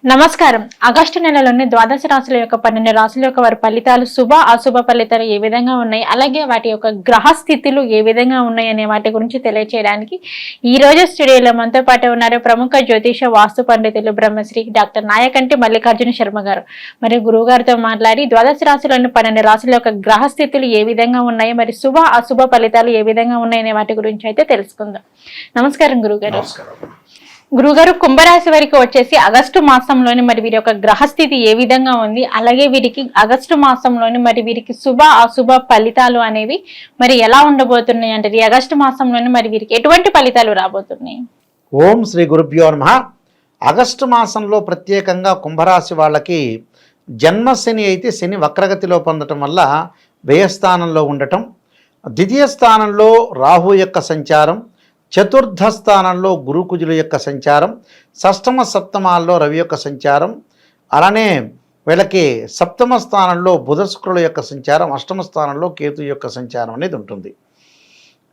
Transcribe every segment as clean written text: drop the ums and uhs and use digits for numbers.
నమస్కారం. ఆగస్టు నెలలోని ద్వాదశ రాశుల యొక్క 12 రాశుల యొక్క వారి ఫలితాలు శుభ అశుభ ఫలితాలు ఏ విధంగా ఉన్నాయి, అలాగే వాటి యొక్క గ్రహ స్థితులు ఏ విధంగా ఉన్నాయి అనే వాటి గురించి తెలియజేయడానికి ఈ రోజు స్టూడియోలో మనతో పాటు ఉన్నారు ప్రముఖ జ్యోతిష వాస్తు పండితులు బ్రహ్మశ్రీ డాక్టర్ నాయకంటి మల్లికార్జున శర్మ గారు. మరి గురువు గారితో మాట్లాడి ద్వాదశ రాశులను 12 రాశుల యొక్క గ్రహ స్థితులు ఏ విధంగా ఉన్నాయి, మరి శుభ అశుభ ఫలితాలు ఏ విధంగా ఉన్నాయి అనే వాటి గురించి అయితే తెలుసుకుందాం. నమస్కారం గురుగారు. గురుగారు, కుంభరాశి వారికి వచ్చేసి ఆగస్టు మాసంలోని మరి వీరి యొక్క గ్రహస్థితి ఏ విధంగా ఉంది, అలాగే వీరికి ఆగస్టు మాసంలోని మరి వీరికి శుభ అశుభ ఫలితాలు అనేవి మరి ఎలా ఉండబోతున్నాయి అంటే ఈ ఆగస్టు మాసంలోని మరి వీరికి ఎటువంటి ఫలితాలు రాబోతున్నాయి? ఓం శ్రీ గురుభ్యో నమః. ఆగస్టు మాసంలో ప్రత్యేకంగా కుంభరాశి వాళ్ళకి జన్మశని అయితే శని వక్రగతిలో పొందటం వల్ల వ్యయస్థానంలో ఉండటం, ద్వితీయ స్థానంలో రాహు యొక్క సంచారం, చతుర్థ స్థానంలో గురుకుజుల యొక్క సంచారం, షష్టమ సప్తమాల్లో రవి యొక్క సంచారం, అలానే వీళ్ళకి సప్తమ స్థానంలో బుధ శుక్రుల యొక్క సంచారం, అష్టమ స్థానంలో కేతు యొక్క సంచారం అనేది ఉంటుంది.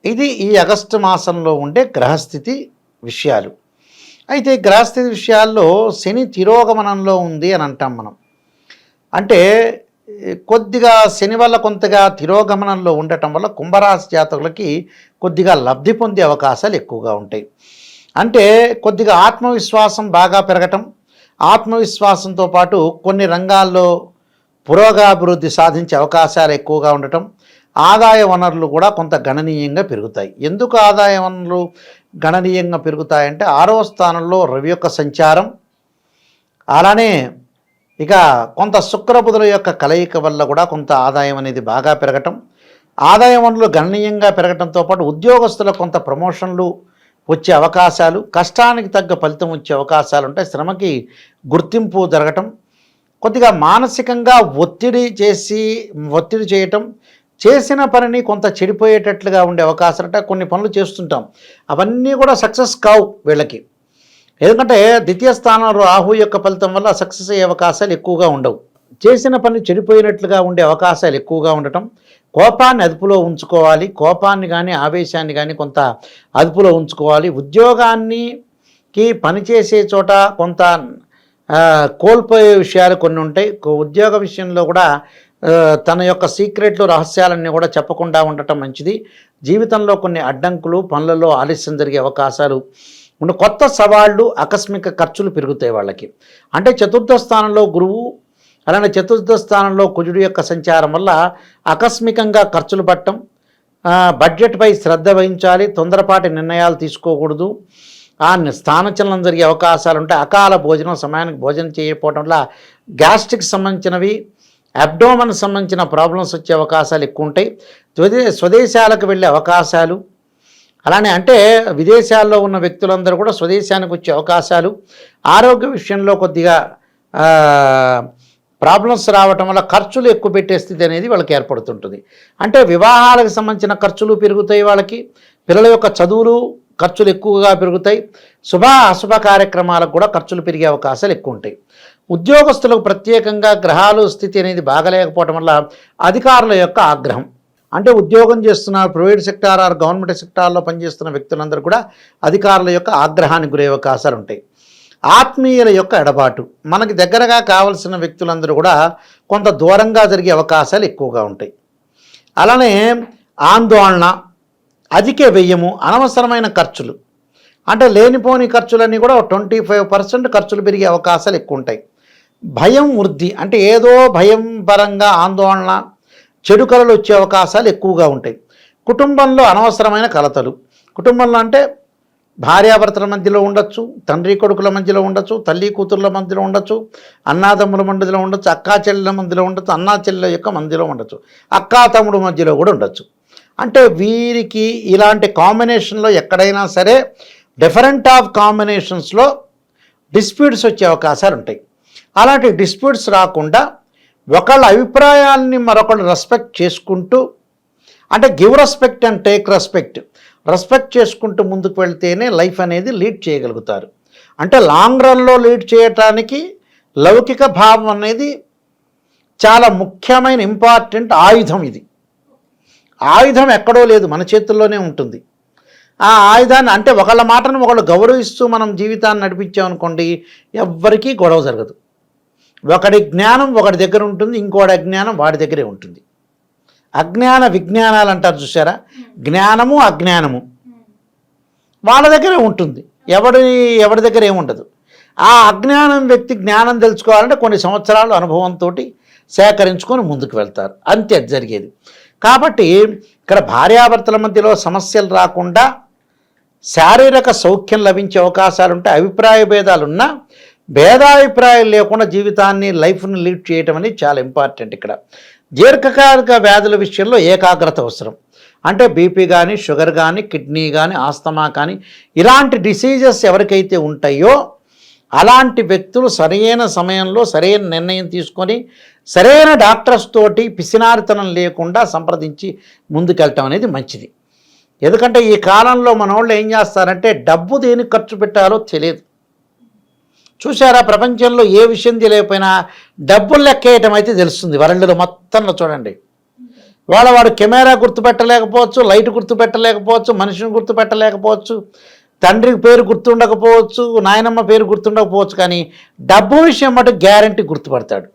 ఇది ఈ ఆగస్టు మాసంలో ఉండే గ్రహస్థితి విషయాలు. అయితే గ్రహస్థితి విషయాల్లో శని తిరోగమనంలో ఉంది అని అంటాం మనం. అంటే కొద్దిగా శని వల్ల కొంతగా తిరోగమనంలో ఉండటం వల్ల కుంభరాశి జాతకులకి కొద్దిగా లబ్ధి పొందే అవకాశాలు ఎక్కువగా ఉంటాయి. అంటే కొద్దిగా ఆత్మవిశ్వాసం బాగా పెరగటం, ఆత్మవిశ్వాసంతో పాటు కొన్ని రంగాల్లో పురోగాభివృద్ధి సాధించే అవకాశాలు ఎక్కువగా ఉండటం, ఆదాయ వనరులు కూడా కొంత గణనీయంగా పెరుగుతాయి. ఎందుకు ఆదాయ వనరులు గణనీయంగా పెరుగుతాయంటే 6వ స్థానంలో రవి యొక్క సంచారం, అలానే ఇక కొంత శుక్రబుధుల యొక్క కలయిక వల్ల కూడా కొంత ఆదాయం అనేది బాగా పెరగటం, ఆదాయ వనరులు గణనీయంగా పెరగటంతో పాటు ఉద్యోగస్తులకు కొంత ప్రమోషన్లు వచ్చే అవకాశాలు, కష్టానికి తగ్గ ఫలితం వచ్చే అవకాశాలు ఉంటాయి, శ్రమకి గుర్తింపు జరగటం, కొద్దిగా మానసికంగా ఒత్తిడి చేయటం, చేసిన పనిని కొంత చెడిపోయేటట్లుగా ఉండే అవకాశాలు అంటే కొన్ని పనులు చేస్తుంటాం, అవన్నీ కూడా సక్సెస్ కావు వీళ్ళకి. ఎందుకంటే ద్వితీయ స్థానంలో రాహు యొక్క ఫలితం వల్ల సక్సెస్ అయ్యే అవకాశాలు ఎక్కువగా ఉండవు, చేసిన పని చెడిపోయినట్లుగా ఉండే అవకాశాలు ఎక్కువగా ఉండటం, కోపాన్ని అదుపులో ఉంచుకోవాలి, కోపాన్ని కానీ ఆవేశాన్ని కానీ కొంత అదుపులో ఉంచుకోవాలి, ఉద్యోగానికి పనిచేసే చోట కొంత కోల్పోయే విషయాలు కొన్ని ఉంటాయి, ఉద్యోగ విషయంలో కూడా తన యొక్క సీక్రెట్లు రహస్యాలన్నీ కూడా చెప్పకుండా ఉండటం మంచిది. జీవితంలో కొన్ని అడ్డంకులు పనులలో ఆలస్యం జరిగే అవకాశాలు ఉన్న కొత్త సవాళ్ళు ఆకస్మిక ఖర్చులు పెరుగుతాయి వాళ్ళకి. అంటే చతుర్థ స్థానంలో గురువు, అలానే చతుర్థ స్థానంలో కుజుడు యొక్క సంచారం వల్ల ఆకస్మికంగా ఖర్చులు పట్టడం, బడ్జెట్పై శ్రద్ధ వహించాలి, తొందరపాటి నిర్ణయాలు తీసుకోకూడదు, ఆ స్థానచలనం జరిగే అవకాశాలు ఉంటాయి, అకాల భోజనం సమయానికి భోజనం చేయకపోవడం వల్ల గ్యాస్ట్రిక్ సంబంధించినవి, అబ్డోమన్ సంబంధించిన ప్రాబ్లమ్స్ వచ్చే అవకాశాలు ఎక్కువ ఉంటాయి, స్వదేశాలకు వెళ్ళే అవకాశాలు, అలానే అంటే విదేశాల్లో ఉన్న వ్యక్తులందరూ కూడా స్వదేశానికి వచ్చే అవకాశాలు, ఆరోగ్య విషయంలో కొద్దిగా ప్రాబ్లమ్స్ రావటం వల్ల ఖర్చులు ఎక్కువ పెట్టే స్థితి అనేది వాళ్ళకి ఏర్పడుతుంటుంది. అంటే వివాహాలకు సంబంధించిన ఖర్చులు పెరుగుతాయి, వాళ్ళకి పిల్లల యొక్క చదువులు ఖర్చులు ఎక్కువగా పెరుగుతాయి, శుభ అశుభ కార్యక్రమాలకు కూడా ఖర్చులు పెరిగే అవకాశాలు ఎక్కువ ఉంటాయి. ఉద్యోగస్తులకు ప్రత్యేకంగా గ్రహాలు స్థితి అనేది బాగలేకపోవడం వల్ల అధికారుల యొక్క ఆగ్రహం, అంటే ఉద్యోగం చేస్తున్న ప్రైవేట్ సెక్టార్ ఆర్ గవర్నమెంట్ సెక్టార్లో పనిచేస్తున్న వ్యక్తులందరూ కూడా అధికారుల యొక్క ఆగ్రహానికి గురే అవకాశాలు ఉంటాయి. ఆత్మీయుల యొక్క ఎడబాటు, మనకి దగ్గరగా కావలసిన వ్యక్తులందరూ కూడా కొంత దూరంగా జరిగే అవకాశాలు ఎక్కువగా ఉంటాయి. అలానే ఆందోళన, అధిక వ్యయము, అనవసరమైన ఖర్చులు, అంటే లేనిపోని ఖర్చులన్నీ కూడా 25% ఖర్చులు పెరిగే అవకాశాలు ఎక్కువ ఉంటాయి. భయం వృద్ధి, అంటే ఏదో భయం పరంగా ఆందోళన, చెడు కలలు వచ్చే అవకాశాలు ఎక్కువగా ఉంటాయి. కుటుంబంలో అనవసరమైన కలతలు, కుటుంబంలో అంటే భార్యాభర్తల మధ్యలో ఉండొచ్చు, తండ్రి కొడుకుల మధ్యలో ఉండొచ్చు, తల్లి కూతుర్ల మధ్యలో ఉండొచ్చు, అన్నాతమ్ముల మధ్యలో ఉండొచ్చు, అక్కా చెల్లెల మధ్యలో ఉండొచ్చు, అన్నా చెల్లెల యొక్క మధ్యలో ఉండొచ్చు, అక్కా తమ్ముడు మధ్యలో కూడా ఉండొచ్చు. అంటే వీరికి ఇలాంటి కాంబినేషన్లో ఎక్కడైనా సరే డిఫరెంట్ ఆఫ్ కాంబినేషన్స్లో డిస్ప్యూట్స్ వచ్చే అవకాశాలు ఉంటాయి. అలాంటి డిస్ప్యూట్స్ రాకుండా ఒకళ్ళ అభిప్రాయాలని మరొకళ్ళు రెస్పెక్ట్ చేసుకుంటూ, అంటే give respect and take respect చేసుకుంటూ ముందుకు వెళ్తేనే లైఫ్ అనేది లీడ్ చేయగలుగుతారు. అంటే లాంగ్ రన్లో లీడ్ చేయటానికి లౌకిక భావం అనేది చాలా ముఖ్యమైన ఇంపార్టెంట్ ఆయుధం. ఇది ఆయుధం ఎక్కడో లేదు, మన చేతుల్లోనే ఉంటుంది. ఆ ఆయుధాన్ని అంటే ఒకళ్ళ మాటను ఒకళ్ళు గౌరవిస్తూ మనం జీవితాన్ని నడిపించామనుకోండి, ఎవ్వరికీ గొడవ జరగదు. ఒకడి జ్ఞానం ఒకడి దగ్గర ఉంటుంది, ఇంకోటి అజ్ఞానం వాడి దగ్గరే ఉంటుంది. అజ్ఞాన విజ్ఞానాలు అంటారు చూసారా, జ్ఞానము అజ్ఞానము వాళ్ళ దగ్గరే ఉంటుంది, ఎవరి దగ్గర ఏముండదు. ఆ అజ్ఞానం వ్యక్తి జ్ఞానం తెలుసుకోవాలంటే కొన్ని సంవత్సరాలు అనుభవంతో సేకరించుకొని ముందుకు వెళ్తారు, అంతే జరిగేది. కాబట్టి ఇక్కడ భార్యాభర్తల మధ్యలో సమస్యలు రాకుండా శారీరక సౌఖ్యం లభించే అవకాశాలు ఉంటాయి. అభిప్రాయ భేదాలున్నా భేదాభిప్రాయాలు లేకుండా జీవితాన్ని లైఫ్ని లీడ్ చేయటం అనేది చాలా ఇంపార్టెంట్. ఇక్కడ దీర్ఘకాలిక వ్యాధుల విషయంలో ఏకాగ్రత అవసరం. అంటే బీపీ కానీ, షుగర్ కానీ, కిడ్నీ కానీ, ఆస్తమా కానీ ఇలాంటి డిసీజెస్ ఎవరికైతే ఉంటాయో అలాంటి వ్యక్తులు సరైన సమయంలో సరైన నిర్ణయం తీసుకొని సరైన డాక్టర్స్ తోటి పిసినారితనం లేకుండా సంప్రదించి ముందుకెళ్ళటం అనేది మంచిది. ఎందుకంటే ఈ కాలంలో మన వాళ్ళు ఏం చేస్తారంటే డబ్బు దేనికి ఖర్చు పెట్టాలో తెలియదు. చూసారా, ప్రపంచంలో ఏ విషయం తెలియకపోయినా డబ్బులు లెక్కేయటం అయితే తెలుస్తుంది. వరల్డ్లో మొత్తంలో చూడండి, వాడు కెమెరా గుర్తుపెట్టలేకపోవచ్చు, లైట్ గుర్తుపెట్టలేకపోవచ్చు, మనిషిని గుర్తుపెట్టలేకపోవచ్చు, తండ్రి పేరు గుర్తుండకపోవచ్చు, నాయనమ్మ పేరు గుర్తుండకపోవచ్చు, కానీ డబ్బు విషయం మటు గ్యారంటీ గుర్తుపడతాడు.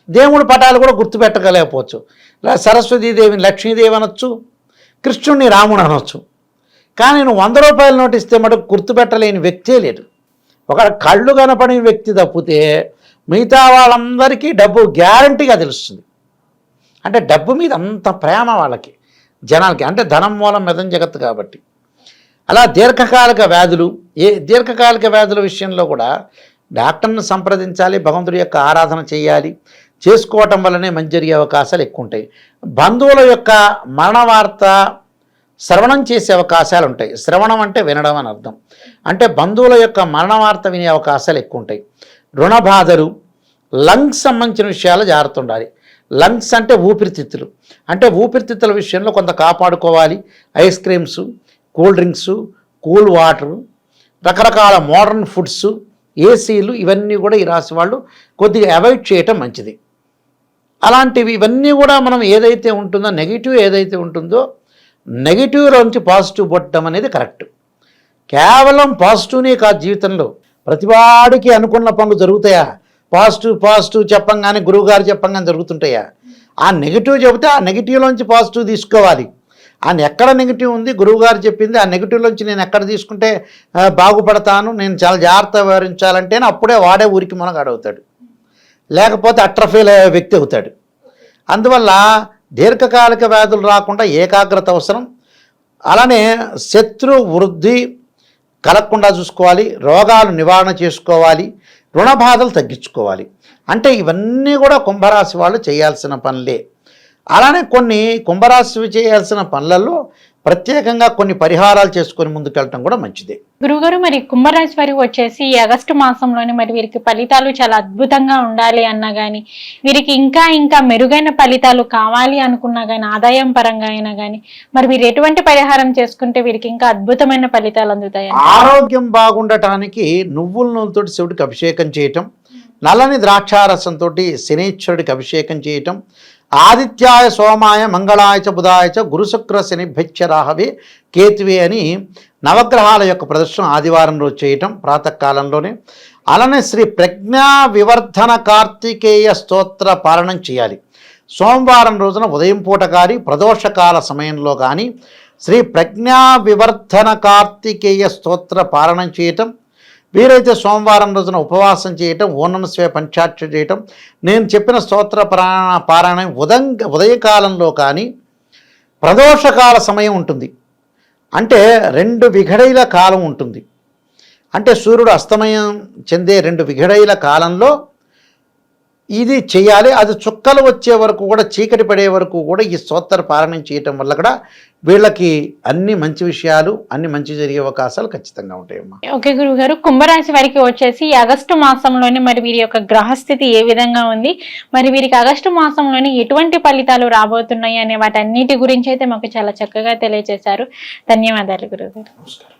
దేవుడి పటాలు కూడా గుర్తుపెట్టగలేకపోవచ్చు. సరస్వతీదేవిని లక్ష్మీదేవి అనొచ్చు, కృష్ణుడిని రాముడు అనొచ్చు, కానీ నువ్వు 100 రూపాయల నోటు ఇస్తే మటుకు గుర్తుపెట్టలేని వ్యక్తే లేడు. ఒక కళ్ళు కనపడిన వ్యక్తి తప్పితే మిగతా వాళ్ళందరికీ డబ్బు గ్యారంటీగా తెలుస్తుంది. అంటే డబ్బు మీద అంత ప్రేమ వాళ్ళకి, జనాలకి. అంటే ధనం మూలం మెదం జగత్తు కాబట్టి. అలా దీర్ఘకాలిక వ్యాధుల విషయంలో కూడా డాక్టర్ని సంప్రదించాలి, భగవంతుడి యొక్క ఆరాధన చేయాలి. చేసుకోవటం వల్లనే మంచి జరిగే అవకాశాలు ఎక్కువ ఉంటాయి. బంధువుల యొక్క మరణ వార్త శ్రవణం చేసే అవకాశాలు ఉంటాయి. శ్రవణం అంటే వినడం అని అర్థం. అంటే బంధువుల యొక్క మరణ వార్త వినే అవకాశాలు ఎక్కువ ఉంటాయి. రుణ బాధలు, లంగ్స్ సంబంధించిన విషయాలు జాగ్రత్త ఉండాలి. లంగ్స్ అంటే ఊపిరితిత్తులు. అంటే ఊపిరితిత్తుల విషయంలో కొంత కాపాడుకోవాలి. Ice creams, cool drinks, cool water, రకరకాల మోడర్న్ ఫుడ్స్, ఏసీలు ఇవన్నీ కూడా ఈ రాశి వాళ్ళు కొద్దిగా అవాయిడ్ చేయటం మంచిది. అలాంటివి ఇవన్నీ కూడా మనం ఏదైతే ఉంటుందో నెగిటివ్ ఏదైతే ఉంటుందో నెగిటివ్లోంచి పాజిటివ్ పట్టడం అనేది కరెక్ట్. కేవలం పాజిటివ్నే కాదు, జీవితంలో ప్రతివాడికి అనుకున్న పనులు జరుగుతాయా? పాజిటివ్ చెప్పంగానే గురువుగారు చెప్పంగానే జరుగుతుంటాయా? ఆ నెగిటివ్ చెబితే ఆ నెగిటివ్లోంచి పాజిటివ్ తీసుకోవాలి. ఆయన ఎక్కడ నెగిటివ్ ఉంది, గురువుగారు చెప్పింది ఆ నెగిటివ్లోంచి నేను ఎక్కడ తీసుకుంటే బాగుపడతాను, నేను చాలా జాగ్రత్త వివరించాలంటేనే అప్పుడే వాడే ఊరికి మనగాడవుతాడు, లేకపోతే అట్రఫెయిల్ అయ్యే వ్యక్తి అవుతాడు. అందువల్ల దీర్ఘకాలిక వ్యాధులు రాకుండా ఏకాగ్రత అవసరం. అలానే శత్రు వృద్ధి కలగకుండా చూసుకోవాలి, రోగాలు నివారణ చేసుకోవాలి, రుణ బాధలు తగ్గించుకోవాలి. అంటే ఇవన్నీ కూడా కుంభరాశి వాళ్ళు చేయాల్సిన పనులే. అలానే కొన్ని కుంభరాశి చేయాల్సిన పనులలో ప్రత్యేకంగా కొన్ని పరిహారాలు చేసుకొని ముందుకెళ్ళటం కూడా మంచిదే. గురువుగారు, మరి కుంభరాశి వారికి వచ్చేసి ఈ ఆగస్టు మాసంలోనే మరి వీరికి ఫలితాలు చాలా అద్భుతంగా ఉండాలి అన్నా కానీ, వీరికి ఇంకా మెరుగైన ఫలితాలు కావాలి అనుకున్నా కానీ, ఆదాయం పరంగా అయినా కానీ, మరి వీరు ఎటువంటి పరిహారం చేసుకుంటే వీరికి ఇంకా అద్భుతమైన ఫలితాలు అందుతాయి? ఆరోగ్యం బాగుండటానికి నువ్వుల నూనెతోటి శివుడికి అభిషేకం చేయటం, నల్లని ద్రాక్షారసంతో శనీశ్వరుడికి అభిషేకం చేయటం, ఆదిత్యాయ సోమాయ మంగళాయ చ బుధాయ చ గురుశుక్ర శనిభ్యచ్చ రాహవే కేతువే అని నవగ్రహాల యొక్క ప్రదర్శన ఆదివారం రోజు చేయటం ప్రాతకాలంలోనే. అలానే శ్రీ ప్రజ్ఞా వివర్ధన కార్తికేయ స్తోత్ర పాలనం చేయాలి. సోమవారం రోజున ఉదయం పూట కానీ ప్రదోషకాల సమయంలో కానీ శ్రీ ప్రజ్ఞా వివర్ధన కార్తికేయ స్తోత్ర పాలనం చేయటం. వీరైతే సోమవారం రోజున ఉపవాసం చేయటం, ఓం నమః శివాయ పంచాక్షరి చేయటం, నేను చెప్పిన స్తోత్ర పారాయణం ఉదయకాలంలో కానీ ప్రదోషకాల సమయం ఉంటుంది. అంటే 2 విఘడైల కాలం ఉంటుంది. అంటే సూర్యుడు అస్తమయం చెందే 2 విఘడైల కాలంలో ఇది చేయాలి. అది చుక్కలు వచ్చే వరకు కూడా, చీకటి పడే వరకు కూడా ఈ స్తోత్ర పారాయణం చేయటం వల్ల కూడా వీళ్ళకి అన్ని మంచి విషయాలు, అన్ని మంచి జరిగే అవకాశాలు ఖచ్చితంగా ఉంటాయమ్మా. ఓకే గురువుగారు, కుంభరాశి వారికి వచ్చేసి ఆగస్టు మాసంలోనే మరి వీరి యొక్క గ్రహస్థితి ఏ విధంగా ఉంది, మరి వీరికి ఆగస్టు మాసంలోనే ఎటువంటి ఫలితాలు రాబోతున్నాయి అనే వాటన్నిటి గురించి అయితే మాకు చాలా చక్కగా తెలియజేశారు. ధన్యవాదాలు గురువుగారు. నమస్కారం.